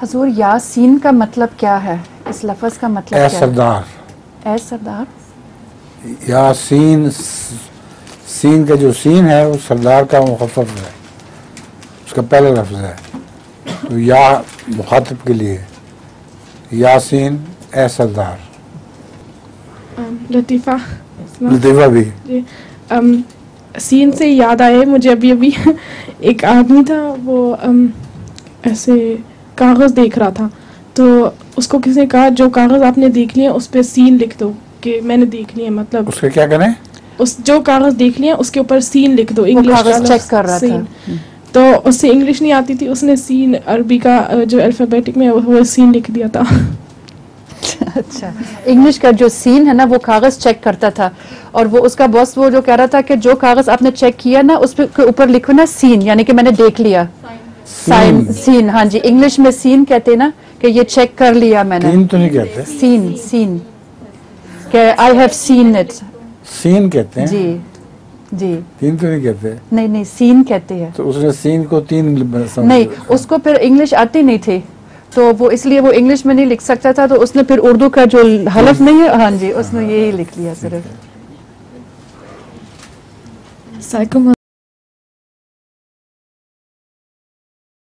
حضور یاسین کا مطلب کیا ہے؟ اس لفظ کا مطلب اے کیا سردار. ہے؟ اے سردار. یاسین سین کا جو سین ہے وہ سردار کا مخفف ہے، اس کا پہلا لفظ ہے. تو یا مخاطب کے لیے یاسین اے سردار. لطیفہ لطیفہ بھی. جی سین سے یاد آئے مجھے ابھی ایک آدمی تھا، وہ ایسے کاغذ دیکھ رہا تھا، تو اس کو کسی نے کہا جو کاغذ آپ نے دیکھ لیا اس پہ سین لکھ دو کہ میں نے دیکھ لیا. مطلب اس کا کیا کریں؟ اس جو کاغذ دیکھ لیا اس کے اوپر سین لکھ دو. وہ انگلش کاغذ چیک کر رہا سین. تھا. تو اس سے انگلش نہیں آتی تھی، اس نے سین عربی کا جو الفابیٹک میں وہ سین لکھ دیا تھا. اچھا، انگلش کا جو سین ہے نا وہ کاغذ چیک کرتا تھا، اور وہ اس کا باس وہ جو کہہ رہا تھا کہ جو کاغذ آپ نے چیک کیا نا اس پہ اوپر لکھو نا سین، یعنی کہ میں نے دیکھ لیا. سائن سین. ہاں جی، انگلش میں سین کہتے ہیں نا کہ یہ چیک کر لیا میں نے. سین تو نہیں کہتے، سین سین کہ آئی ہیو سین اٹ. سین کہتے ہیں. جی جی. تین تو نہیں کہتے. نہیں نہیں، سین کہتے ہیں. تو اس نے سین کو تین نہیں، اس کو پھر انگلش آتی نہیں تھی تو وہ اس لیے وہ انگلش میں نہیں لکھ سکتا تھا، تو اس نے پھر اردو کا جو حلف نہیں ہے، ہاں جی، اس نے یہی لکھ لیا صرف.